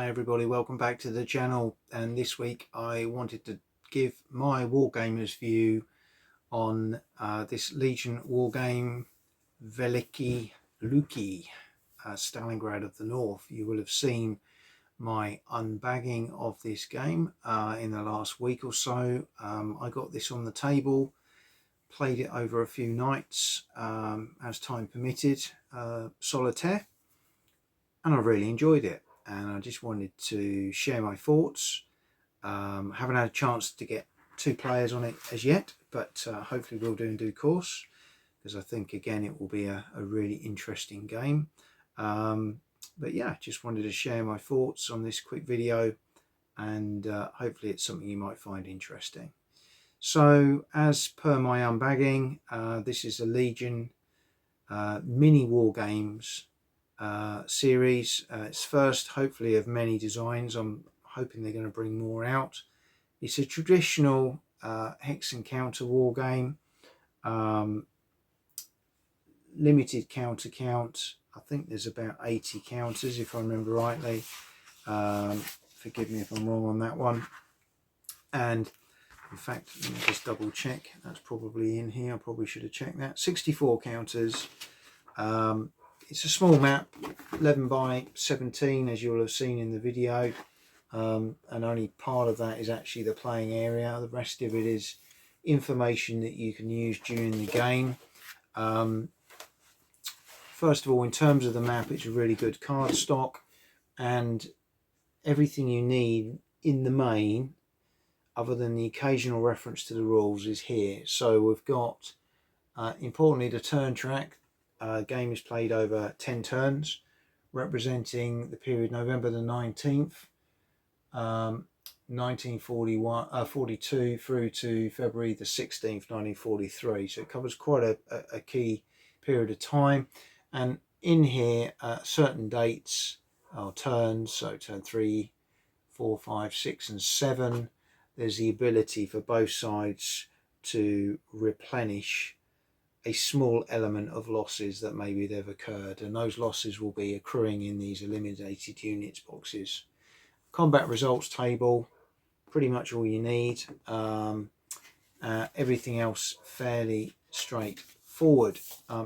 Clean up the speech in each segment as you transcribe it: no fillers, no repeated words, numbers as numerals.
Hi everybody, welcome back to the channel, and this week I wanted to give my Wargamers view on this Legion wargame, Velikiye Luki, Stalingrad of the North. You will have seen my unbagging of this game in the last week or so. I got this on the table, played it over a few nights as time permitted, solitaire, and I really enjoyed it. And I just wanted to share my thoughts. Haven't had a chance to get two players on it as yet, but hopefully we'll do in due course, because I think again it will be a really interesting game. But yeah, just wanted to share my thoughts on this quick video, and hopefully it's something you might find interesting. So as per my unbagging, this is a Legion mini Wargames series. It's first, hopefully, of many designs. I'm hoping they're going to bring more out. It's a traditional hex and counter war game, limited counter count. I think there's about 80 counters if I remember rightly. Forgive me if I'm wrong on that one. And in fact, let me just double check. That's probably in here. I probably should have checked that. 64 counters. It's a small map, 11 by 17, as you'll have seen in the video, and only part of that is actually the playing area. The rest of it is information that you can use during the game. First of all, in terms of the map, it's a really good card stock, and everything you need in the main, other than the occasional reference to the rules, is here. So we've got, importantly, the turn track. Game is played over 10 turns, representing the period November the 19th, 1942 through to February the 16th, 1943. So it covers quite a key period of time. And in here, certain dates are turns, so turn 3, 4, 5, 6 and 7. There's the ability for both sides to replenish a small element of losses that maybe they've occurred, and those losses will be accruing in these eliminated units boxes. Combat results table, pretty much all you need. Everything else fairly straightforward.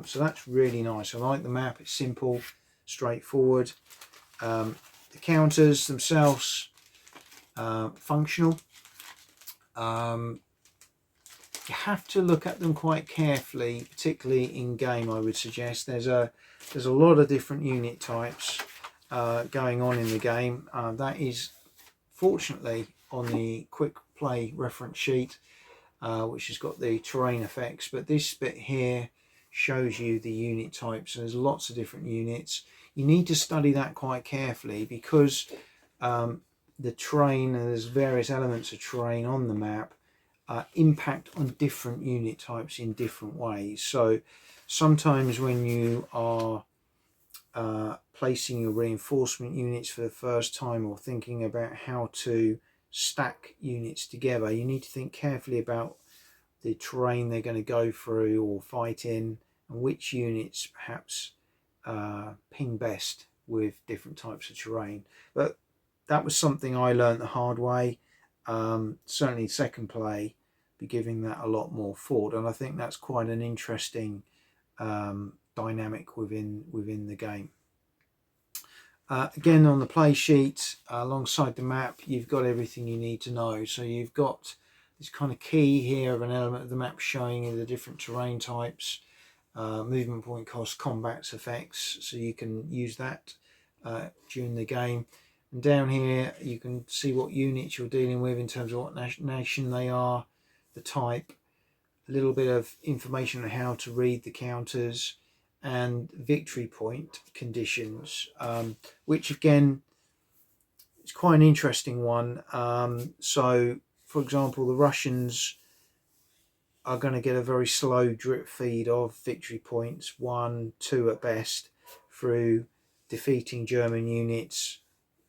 So that's really nice. I like the map. It's simple, straightforward. The counters themselves, functional. You have to look at them quite carefully, particularly in game. I would suggest there's a lot of different unit types going on in the game. That is fortunately on the quick play reference sheet, which has got the terrain effects, but this bit here shows you the unit types. There's lots of different units. You need to study that quite carefully, because the terrain, and there's various elements of terrain on the map, impact on different unit types in different ways. So sometimes when you are placing your reinforcement units for the first time, or thinking about how to stack units together, you need to think carefully about the terrain they're going to go through or fight in, and which units perhaps ping best with different types of terrain. But that was something I learned the hard way. Certainly second play, be giving that a lot more thought, and I think that's quite an interesting dynamic within the game. Again, on the play sheet, alongside the map, you've got everything you need to know. So you've got this kind of key here of an element of the map showing you the different terrain types, movement point cost, combats effects, so you can use that during the game. And down here you can see what units you're dealing with in terms of what nation they are, the type, a little bit of information on how to read the counters, and victory point conditions, which again is quite an interesting one. So for example, the Russians are going to get a very slow drip feed of victory points, 1, 2 at best, through defeating German units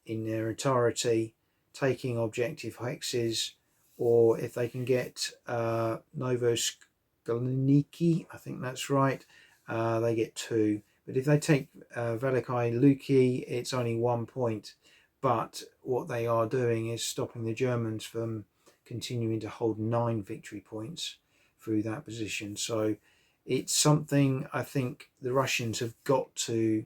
in their entirety, taking objective hexes, or if they can get Novoskolniki, I think that's right, they get 2. But if they take Velikiye Luki, it's only 1 point. but what they are doing is stopping the Germans from continuing to hold 9 victory points through that position. So it's something I think the Russians have got to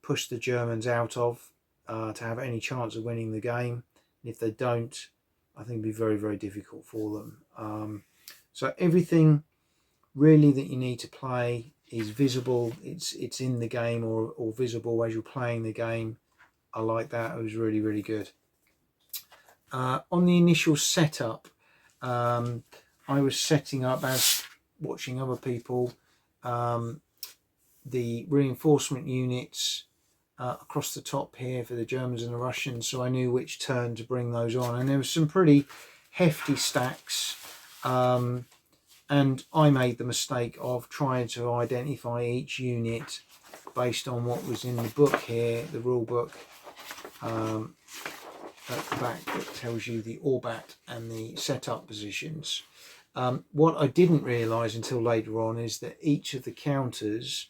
push the Germans out of to have any chance of winning the game. And if they don't, I think it'd be very, very difficult for them. So everything really that you need to play is visible. It's in the game or visible as you're playing the game. I like that. It was really, really good. On the initial setup, I was setting up, as watching other people, the reinforcement units across the top here for the Germans and the Russians, so I knew which turn to bring those on. And there were some pretty hefty stacks, and I made the mistake of trying to identify each unit based on what was in the book here, the rule book at the back, that tells you the Orbat and the setup positions. What I didn't realise until later on is that each of the counters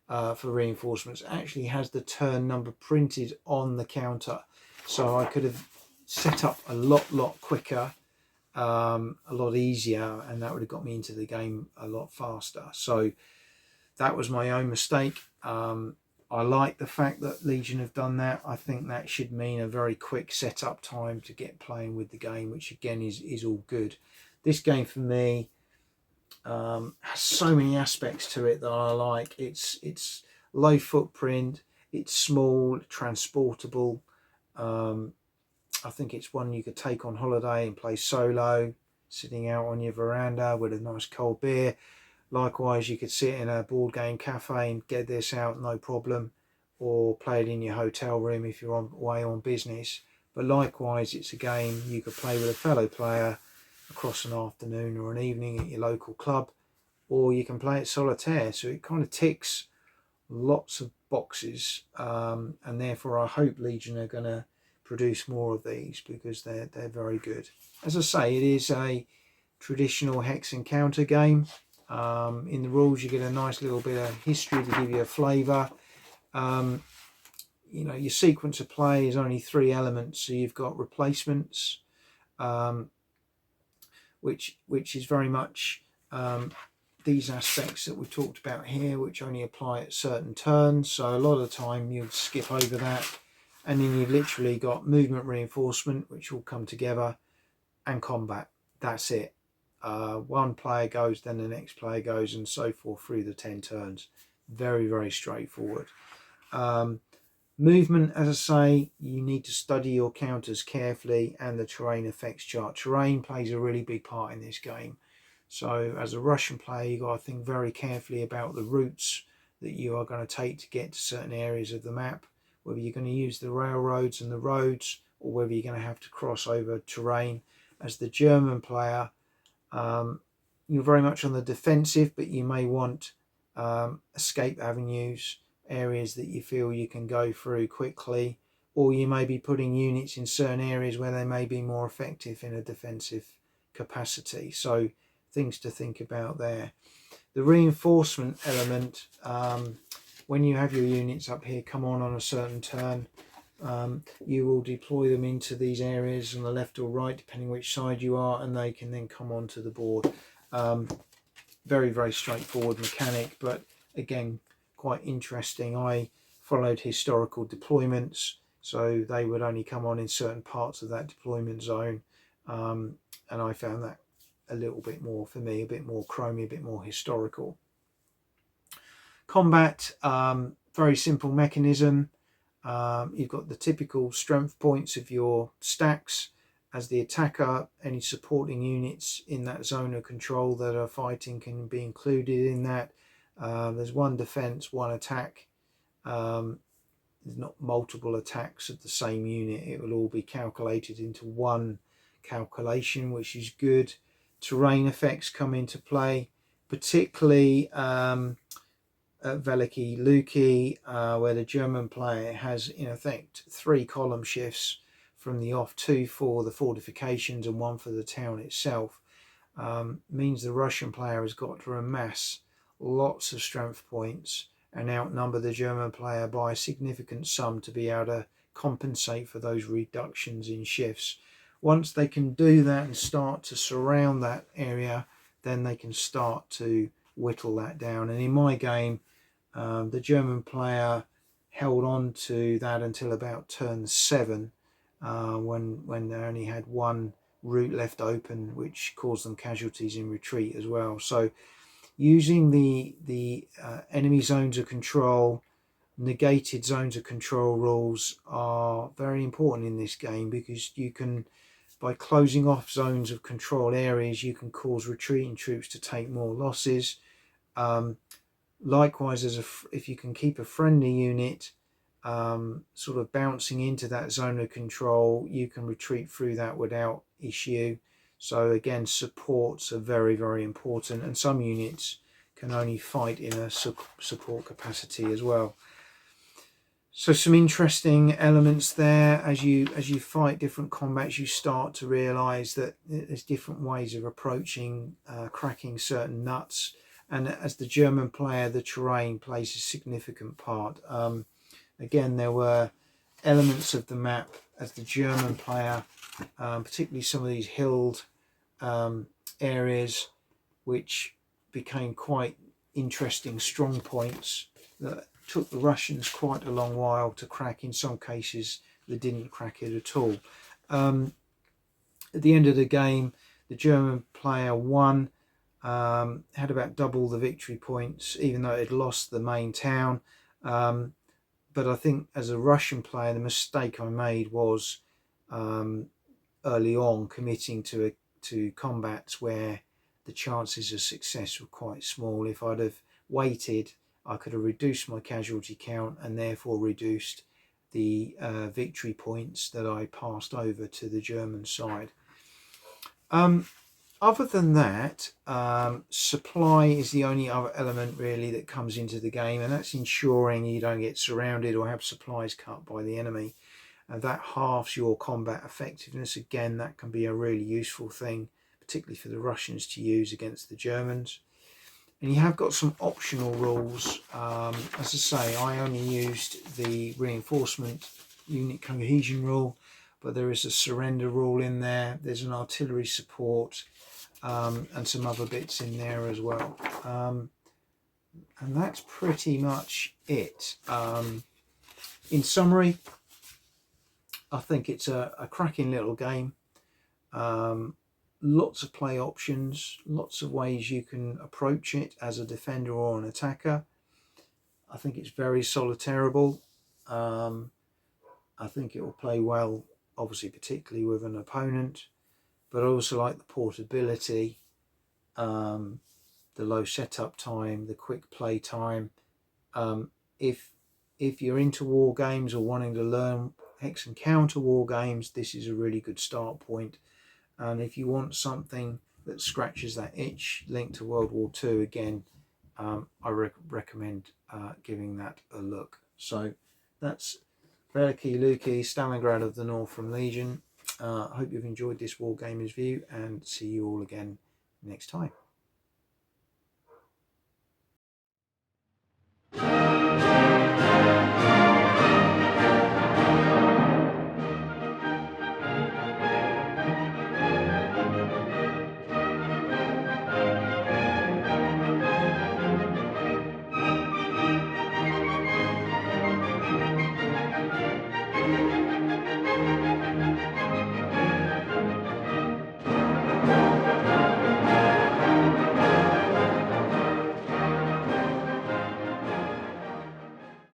for reinforcements actually has the turn number printed on the counter, so I could have set up a lot quicker, a lot easier, and that would have got me into the game a lot faster. So that was my own mistake. I like the fact that Legion have done that. I think that should mean a very quick setup time to get playing with the game, which again is all good. This game for me has so many aspects to it that I like. It's low footprint, it's small, transportable. I think it's one you could take on holiday and play solo, sitting out on your veranda with a nice cold beer. Likewise, you could sit in a board game cafe and get this out, no problem, or play it in your hotel room if you're away on business. But likewise, it's a game you could play with a fellow player across an afternoon or an evening at your local club, or you can play it solitaire. So it kind of ticks lots of boxes, and therefore I hope Legion are going to produce more of these, because they're very good. As I say, it is a traditional hex and counter game. In the rules, you get a nice little bit of history to give you a flavour. You know, your sequence of play is only 3 elements, so you've got replacements, which is very much these aspects that we've talked about here, which only apply at certain turns. So a lot of the time you'll skip over that, and then you've literally got movement reinforcement, which will come together, and combat. That's it. One player goes, then the next player goes, and so forth through the 10 turns. Very, very straightforward. Movement, as I say, you need to study your counters carefully and the terrain effects chart. Terrain plays a really big part in this game. So as a Russian player, you've got to think very carefully about the routes that you are going to take to get to certain areas of the map, whether you're going to use the railroads and the roads, or whether you're going to have to cross over terrain. As the German player, you're very much on the defensive, but you may want escape avenues, areas that you feel you can go through quickly, or you may be putting units in certain areas where they may be more effective in a defensive capacity. So things to think about there. The reinforcement element, when you have your units up here come on a certain turn, you will deploy them into these areas on the left or right, depending which side you are, and they can then come onto the board. Very, very straightforward mechanic, but again, quite interesting. I followed historical deployments, so they would only come on in certain parts of that deployment zone, and I found that a little bit more, for me, a bit more chromy, a bit more historical. Combat, very simple mechanism. You've got the typical strength points of your stacks. As the attacker, any supporting units in that zone of control that are fighting can be included in that. There's 1 defense, 1 attack. There's not multiple attacks of the same unit. It will all be calculated into 1 calculation, which is good. Terrain effects come into play, particularly at Velikiye Luki, where the German player has in effect 3 column shifts from the off, 2 for the fortifications and 1 for the town itself. Means the Russian player has got to amass lots of strength points and outnumber the German player by a significant sum to be able to compensate for those reductions in shifts. Once they can do that and start to surround that area, then they can start to whittle that down. And in my game, the German player held on to that until about turn 7, when they only had one route left open, which caused them casualties in retreat as well. So using the enemy zones of control, negated zones of control rules are very important in this game, because you can, by closing off zones of control areas, you can cause retreating troops to take more losses. Likewise, if you can keep a friendly unit sort of bouncing into that zone of control, you can retreat through that without issue. So again, supports are very, very important, and some units can only fight in a support capacity as well. So some interesting elements there. As you fight different combats, you start to realize that there's different ways of approaching cracking certain nuts, and as the German player, the terrain plays a significant part. Again, there were elements of the map as the German player, particularly some of these hilled areas, which became quite interesting strong points that took the Russians quite a long while to crack. In some cases, they didn't crack it at all. At the end of the game, the German player won, had about double the victory points, even though it had lost the main town. But I think as a Russian player, the mistake I made was early on committing to combats where the chances of success were quite small. If I'd have waited, I could have reduced my casualty count and therefore reduced the victory points that I passed over to the German side. Other than that, supply is the only other element really that comes into the game, and that's ensuring you don't get surrounded or have supplies cut by the enemy. That halves your combat effectiveness. Again, that can be a really useful thing, particularly for the Russians to use against the Germans. And you have got some optional rules. As I say, I only used the reinforcement unit cohesion rule, but there is a surrender rule in there. There's an artillery support, and some other bits in there as well. And that's pretty much it. In summary, I think it's a cracking little game. Lots of play options, lots of ways you can approach it as a defender or an attacker. I think it's very solitairable. I think it will play well, obviously, particularly with an opponent, but I also like the portability, the low setup time, the quick play time. If you're into war games or wanting to learn hex and counter war games, this is a really good start point. And if you want something that scratches that itch linked to World War II, again, I recommend giving that a look. So that's Velikiye Luki, Stalingrad of the North from Legion. I hope you've enjoyed this Wargamers view, and see you all again next time.